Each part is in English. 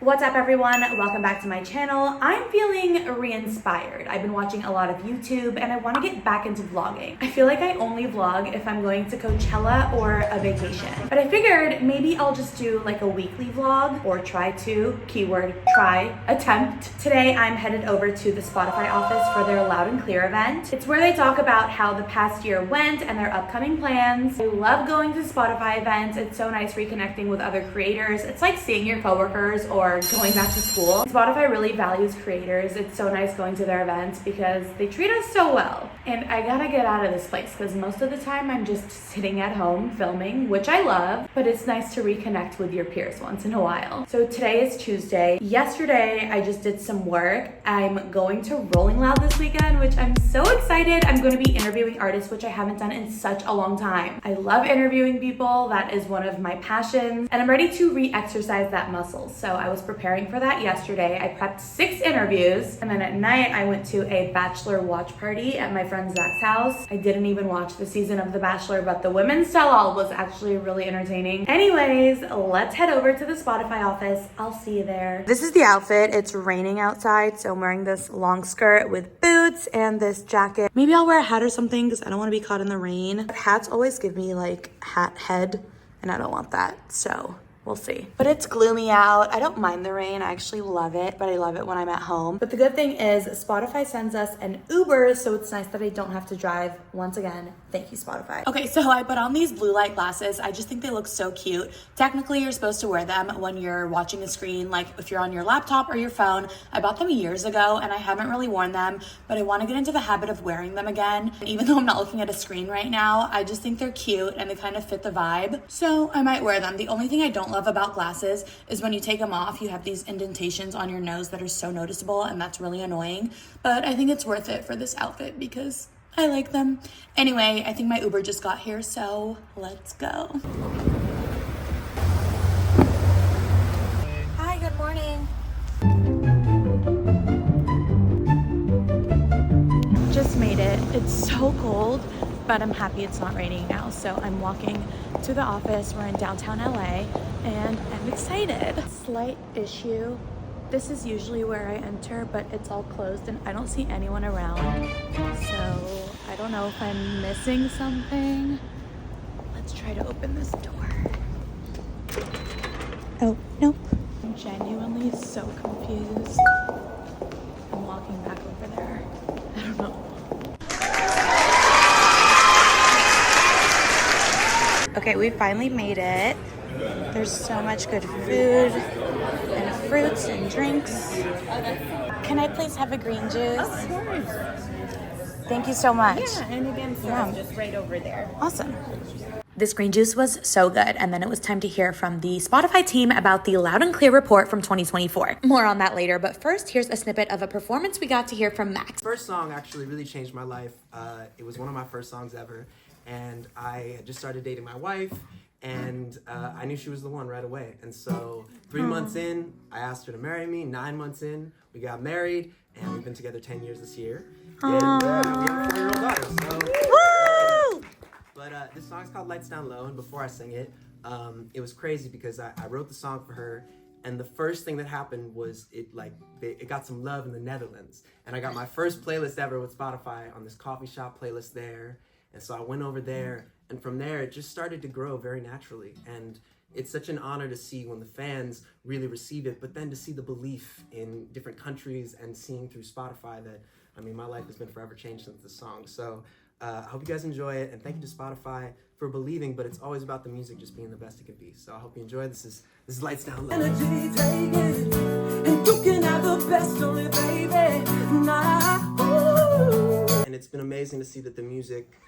What's up everyone? Welcome back to my channel. I'm feeling re-inspired. I've been watching a lot of YouTube and I want to get back into vlogging. I feel like I only vlog if I'm going to Coachella or a vacation. But I figured maybe I'll just do like a weekly vlog or try to, keyword try, attempt. Today I'm headed over to the Spotify office for their Loud and Clear event. It's where they talk about how the past year went and their upcoming plans. I love going to Spotify events. It's so nice reconnecting with other creators. It's like seeing your coworkers or going back to school. Spotify really values creators. It's so nice going to their events because they treat us so well. And I gotta get out of this place because most of the time I'm just sitting at home filming, which I love, but it's nice to reconnect with your peers once in a while. So today is Tuesday. Yesterday I just did some work. I'm going to Rolling Loud this weekend, which I'm so excited. I'm going to be interviewing artists, which I haven't done in such a long time. I love interviewing people. That is one of my passions, and I'm ready to re-exercise that muscle. So I was preparing for that yesterday. I prepped 6 interviews, and then at night I went to a bachelor watch party at my friend Zach's house. I didn't even watch the season of The Bachelor, but the women's tell-all was actually really entertaining. Anyways, let's head over to the Spotify office. I'll see you there. This is the outfit. It's raining outside, so I'm wearing this long skirt with boots and this jacket. Maybe I'll wear a hat or something because I don't want to be caught in the rain. Hats always give me like hat head, and I don't want that, so we'll see. But it's gloomy out. I don't mind the rain. I actually love it, but I love it when I'm at home. But the good thing is Spotify sends us an Uber, so it's nice that I don't have to drive. Once again, thank you, Spotify. Okay, so I put on these blue light glasses. I just think they look so cute. Technically, you're supposed to wear them when you're watching a screen, like if you're on your laptop or your phone. I bought them years ago and I haven't really worn them, but I want to get into the habit of wearing them again. And even though I'm not looking at a screen right now, I just think they're cute and they kind of fit the vibe. So I might wear them. The only thing I don't love about glasses is when you take them off, you have these indentations on your nose that are so noticeable, and that's really annoying. But I think it's worth it for this outfit because I like them. Anyway, I think my Uber just got here, so let's go. Hi, good morning. Just made it. It's so cold, but I'm happy it's not raining now. So I'm walking to the office. We're in downtown LA and I'm excited. Slight issue. This is usually where I enter, but it's all closed and I don't see anyone around. So I don't know if I'm missing something. Let's try to open this door. Oh, nope. I'm genuinely so confused. I'm walking back over there. I don't know. Okay, we finally made it. There's so much good food and fruits and drinks. Can I please have a green juice? Of course. Thank you so much. Yeah, and again, sorry, just right over there. Awesome. This green juice was so good, and then it was time to hear from the Spotify team about the Loud and Clear report from 2024. More on that later, but first, here's a snippet of a performance we got to hear from Max. First song actually really changed my life. It was one of my first songs ever, and I had just started dating my wife, and I knew she was the one right away. And so 3 months in, I asked her to marry me. 9 months in, we got married, and we've been together 10 years this year. And we have a 4-year-old daughter. So, Woo! But this song's called Lights Down Low, and before I sing it, it was crazy because I wrote the song for her, and the first thing that happened was it got some love in the Netherlands, and I got my first playlist ever with Spotify on this coffee shop playlist there, and so I went over there, and from there it just started to grow very naturally, and it's such an honor to see when the fans really receive it, but then to see the belief in different countries and seeing through Spotify that, I mean, my life has been forever changed since this song. So I hope you guys enjoy it, and thank you to Spotify for believing, but it's always about the music just being the best it can be. So I hope you enjoy. This is Lights Down Low. Energy, take it, and you can have the best on it, baby. And it's been amazing to see that the music,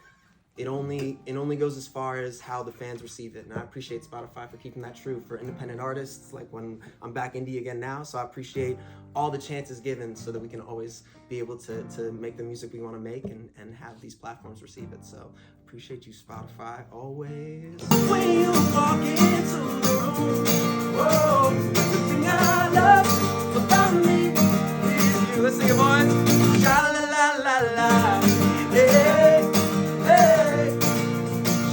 it only goes as far as how the fans receive it, and I appreciate Spotify for keeping that true for independent artists, like when I'm back indie again now. So I appreciate all the chances given so that we can always be able to make the music we want to make and have these platforms receive it. So appreciate you, Spotify, always. When you walk into the room, whoa, the thing I love about me is you. Let's sing it, boys. Sha la la la la, hey, hey.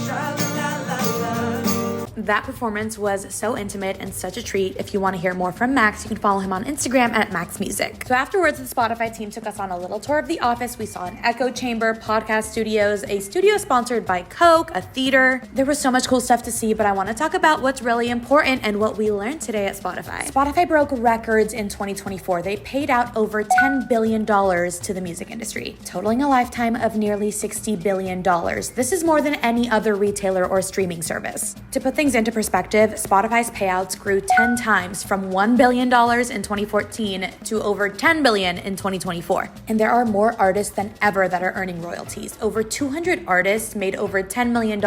Sha la la la la. That performance was so intimate and such a treat. If you want to hear more from Max, you can follow him on Instagram at Max Music. So afterwards, the Spotify team took us on a little tour of the office. We saw an echo chamber, podcast studios, a studio sponsored by Coke, a theater. There was so much cool stuff to see, but I want to talk about what's really important and what we learned today at Spotify. Spotify broke records in 2024. They paid out over $10 billion to the music industry, totaling a lifetime of nearly $60 billion. This is more than any other retailer or streaming service. To put things into perspective, Spotify's payouts grew 10 times from $1 billion in 2014 to over $10 billion in 2024. And there are more artists than ever that are earning royalties. Over 200 artists made over $10 million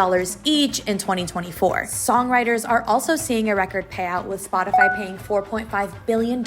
each in 2024. Songwriters are also seeing a record payout, with Spotify paying $4.5 billion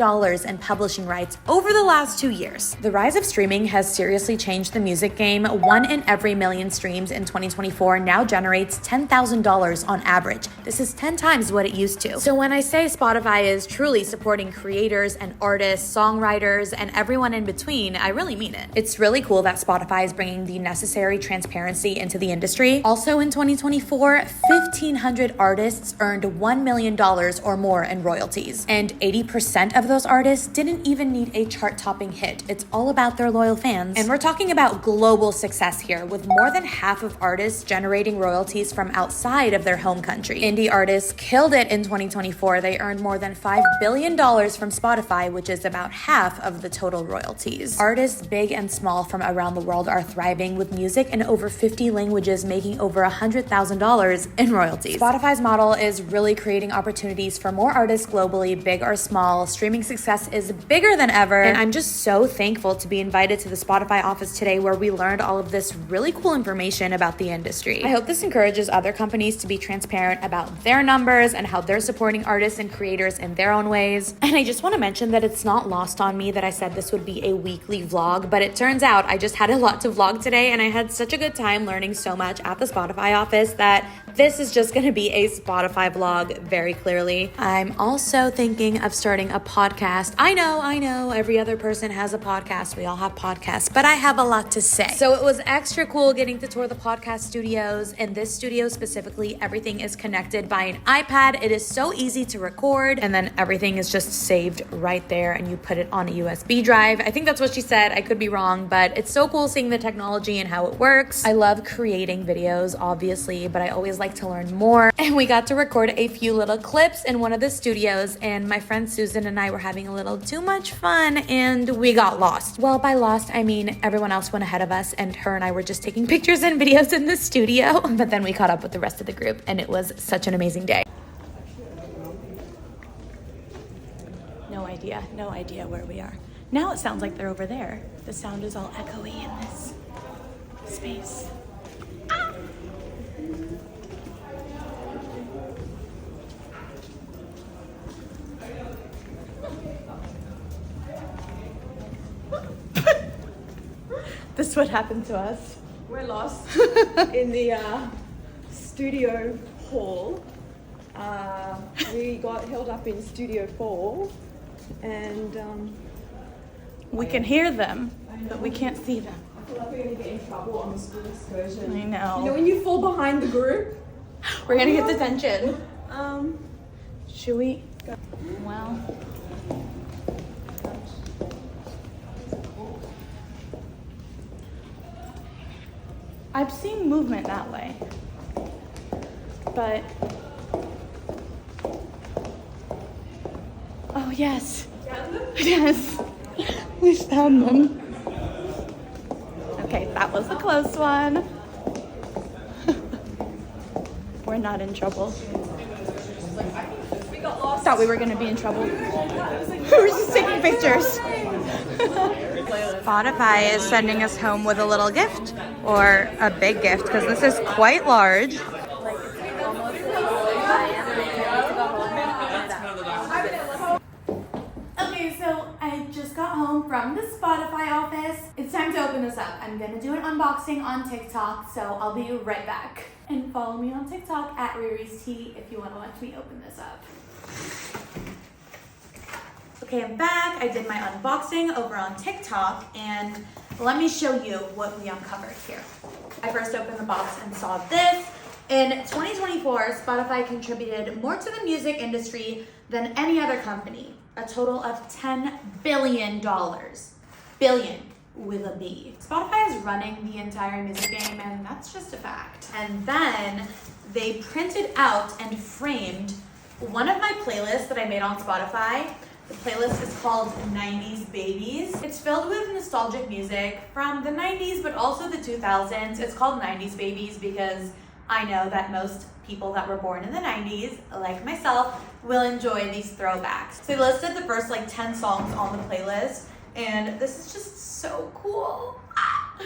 in publishing rights over the last 2 years. The rise of streaming has seriously changed the music game. 1 in every million streams in 2024 now generates $10,000 on average. This is 10 times what it used to. So when I say Spotify is truly supporting creators and artists, songwriters, and everyone in between, I really mean it. It's really cool that Spotify is bringing the necessary transparency into the industry. Also in 2024, 1,500 artists earned $1 million or more in royalties. And 80% of those artists didn't even need a chart-topping hit. It's all about their loyal fans. And we're talking about global success here, with more than half of artists generating royalties from outside of their home country. Indie artists killed it in 2024. They earned more than $5 billion from Spotify, which is about half of the total royalties. Artists big and small from around the world are thriving, with music in over 50 languages making over $100,000 in royalties. Spotify's model is really creating opportunities for more artists globally, big or small. Streaming success is bigger than ever, and I'm just so thankful to be invited to the Spotify office today, where we learned all of this really cool information about the industry. I hope this encourages other companies to be transparent about their numbers and how they're supporting artists and creators in their own ways. And I just want to mention that it's not lost on me that I said this would be a weekly vlog, but it turns out I just had a lot to vlog today, and I had such a good time learning so much at the Spotify office that this is just going to be a Spotify vlog very clearly. I'm also thinking of starting a podcast. I know, every other person has a podcast. We all have podcasts, but I have a lot to say. So it was extra cool getting to tour the podcast studios. In this studio specifically, everything is connected by an iPad. It is so easy to record, and then everything is just saved right there, and you put it on a USB drive. I think that's what she said. I could be wrong, but it's so cool seeing the technology and how it works. I love creating videos, obviously, but I always like to learn more. And we got to record a few little clips in one of the studios, and my friend Susan and I were having a little too much fun, and we got lost. Well, by lost, I mean everyone else went ahead of us, and her and I were just taking pictures and videos in the studio. But then we caught up with the rest of the group, and it was such an amazing day. No idea where we are. Now it sounds like they're over there. The sound is all echoey in this space. This is what happened to us. We're lost in the studio hall. We got held up in Studio 4, and We can hear them, but we can't see them. I feel like we're going to get in trouble on the school excursion. I know. You know when you fall behind the group? We're gonna get detention. Should we go? Well, I've seen movement that way, but oh yes, yes, we found them. Okay, that was a close one. We're not in trouble. We got lost. Thought we were gonna be in trouble. We were just taking pictures. Spotify is sending us home with a little gift, or a big gift, because this is quite large. Okay, so I just got home from the Spotify office. It's time to open this up. I'm gonna do an unboxing on TikTok, so I'll be right back. And follow me on TikTok at RiRi's Tea if you want to watch me open this up. Okay, I'm back. I did my unboxing over on TikTok, and let me show you what we uncovered here. I first opened the box and saw this. In 2024, Spotify contributed more to the music industry than any other company, a total of $10 billion. Billion with a B. Spotify is running the entire music game, and that's just a fact. And then they printed out and framed one of my playlists that I made on Spotify. The playlist is called 90s Babies. It's filled with nostalgic music from the 90s, but also the 2000s. It's called 90s Babies because I know that most people that were born in the 90s, like myself, will enjoy these throwbacks. So they listed the first like 10 songs on the playlist, and this is just so cool.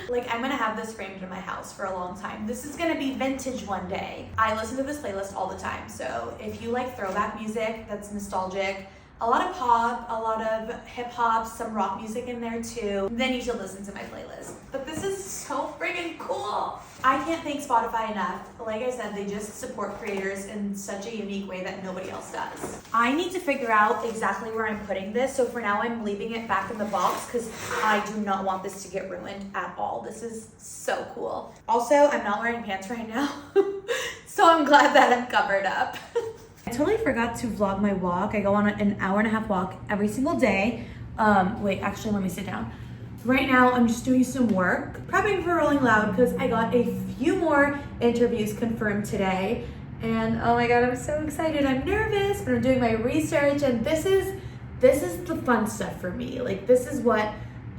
Like, I'm gonna have this framed in my house for a long time. This is gonna be vintage one day. I listen to this playlist all the time, so if you like throwback music that's nostalgic, a lot of pop, a lot of hip hop, some rock music in there too, then you should listen to my playlist. But this is so friggin' cool. I can't thank Spotify enough. Like I said, they just support creators in such a unique way that nobody else does. I need to figure out exactly where I'm putting this, so for now I'm leaving it back in the box because I do not want this to get ruined at all. This is so cool. Also, I'm not wearing pants right now, so I'm glad that I'm covered up. I totally forgot to vlog my walk. I go on an hour-and-a-half walk every single day. Wait, actually, let me sit down. Right now, I'm just doing some work, prepping for Rolling Loud because I got a few more interviews confirmed today. And oh my God, I'm so excited. I'm nervous, but I'm doing my research, and this is the fun stuff for me. Like, this is what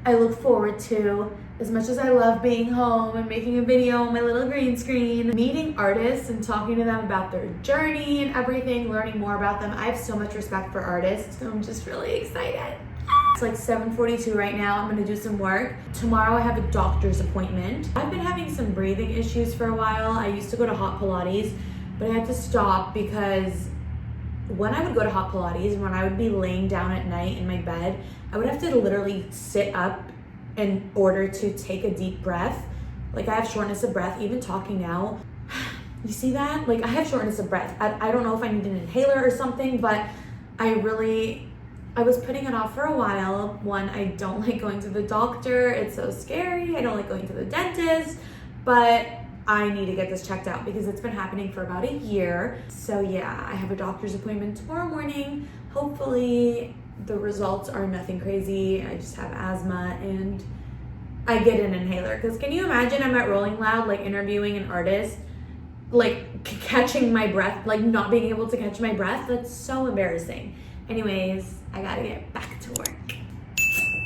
I look forward to. As much as I love being home and making a video on my little green screen, meeting artists and talking to them about their journey and everything, learning more about them. I have so much respect for artists, so I'm just really excited. It's like 7:42 right now. I'm gonna do some work. Tomorrow I have a doctor's appointment. I've been having some breathing issues for a while. I used to go to hot Pilates, but I had to stop because when I would go to hot Pilates, when I would be laying down at night in my bed, I would have to literally sit up in order to take a deep breath. Like, I have shortness of breath, even talking now. You see that? Like, I have shortness of breath. I don't know if I need an inhaler or something, but I was putting it off for a while. One, I don't like going to the doctor. It's so scary. I don't like going to the dentist, but I need to get this checked out because it's been happening for about a year. So yeah, I have a doctor's appointment tomorrow morning. Hopefully the results are nothing crazy. I just have asthma and I get an inhaler. Because can you imagine I'm at Rolling Loud, like interviewing an artist, like catching my breath, like not being able to catch my breath? That's so embarrassing. Anyways, I gotta get back to work.